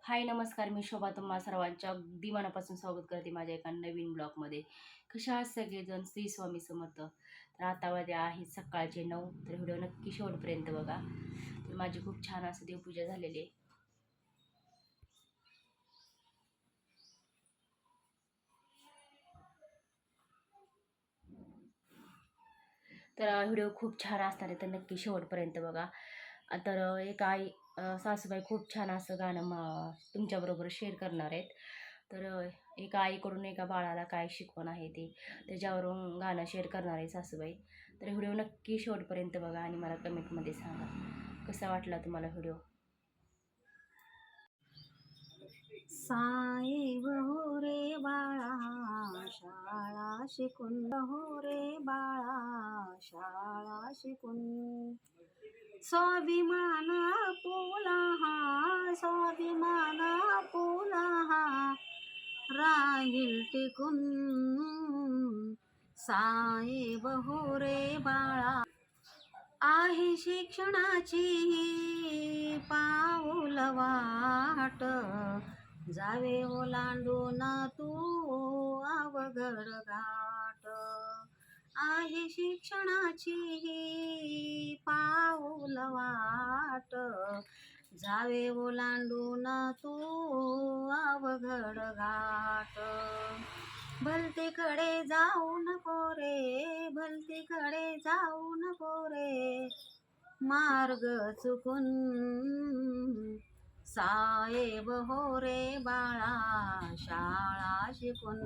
हाय नमस्कार, मी शोभा तुम्हा सर्वांच्या अगदी मनापासून स्वागत करते माझ्या एका नवीन ब्लॉगमध्ये. कशा आहात सगळेजण? श्री स्वामी समर्थ. तर आता वाजले आहे सकाळचे 9. तर व्हिडिओ नक्की शेवटपर्यंत बघा. तर माझी खूप छान असं देवपूजा झालेली आहे. तर व्हिडिओ खूप छान असणार आहे, तर नक्की शेवटपर्यंत बघा. तर एक आई सासूबाई खूप छान असं गाणं तुमच्याबरोबर शेअर करणार आहेत. तर एका आईकडून एका बाळाला काय शिकवण आहे ते त्याच्यावरून गाणं शेअर करणार आहे सासूबाई. तर व्हिडिओ नक्की शेवटपर्यंत बघा आणि मला कमेंटमध्ये सांगा कसा वाटला तुम्हाला व्हिडिओ. साई हो रे बाळा शाळा शिकून हो रे बाळा शाळा शिकून स्वाभिमान पुला हा स्वाभिमान पुला हा राहील टिकून साहेब हो रे बाळा आहे शिक्षणाची पाऊल वाट जावे ओलांडून तू अवघड घाट आहे शिक्षणाची पाऊल वाट जावे ओलांडून तू अवघड घाट भलतीकडे जाऊ नको रे भलतीकडे जाऊ नको रे मार्ग चुकून साहेब हो रे बाळा शाळा शिकून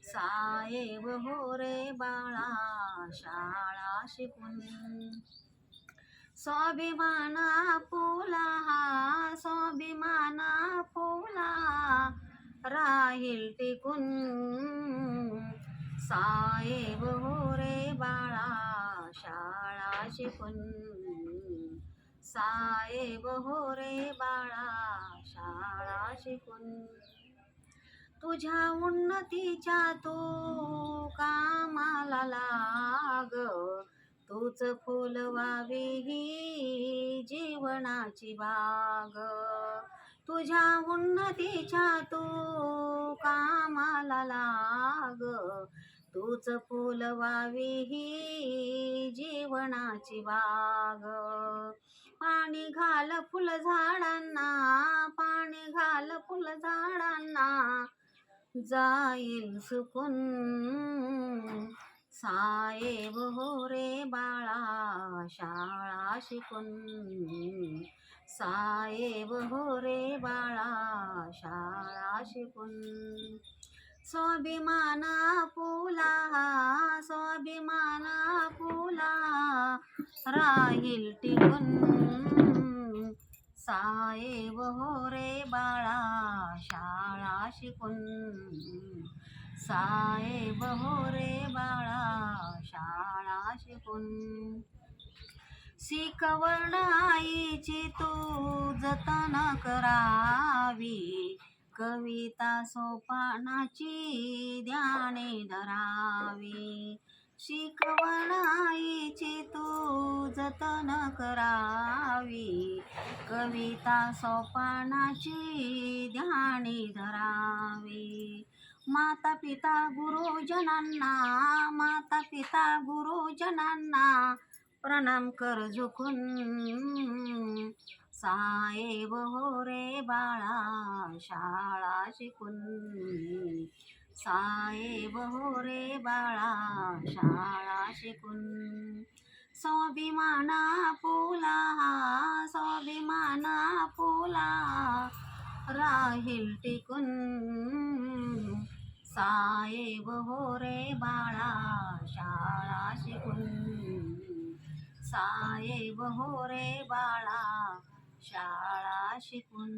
साहेब हो रे बाळा शाळा शिकून स्वाभिमान पुला हा स्वाभिमान पुला राहील टिकून साहेब हो रे बाळा शाळा शिकून साहेब हो रे बाळा शाळा शिकून तुझ्या उन्नतीच्या तू कामाला लाग तूच फुलवावी ही जीवनाची बाग तुझ्या उन्नतीच्या तू कामाला लाग तूच फुलवावी ही जीवनाची बाग पाणी घाल फुल झाडांना पाणी घाल फुल झाडांना जाईल सुकून साहेब हो रे बाळा शाळा शिकून साहेब हो रे बाळा शाळा शिकून स्वाभिमान पुला स्वाभिमान पुला राहील टिकून साहेब हो रे बाळा शाळा शिकून साहेब हो रे बाळा शाळा शिकून शिकवण आईची तू जतन करावी कविता सोपानाची ध्याने धरावी शिकवण आईची तू जतन करावी कविता सोपानाची ध्याने धरावी माता पिता गुरुजनांना प्रणाम कर झुकून साहेब हो रे बाळा शाळा शिकून साहेब हो रे बाळा शाळा शिकून स्वाभिमान पुला स्वाभिमान पुला राहील टिकून साहेब हो रे बाळा शाळा शिकून साहेब हो रे बाळा शाळा शिकून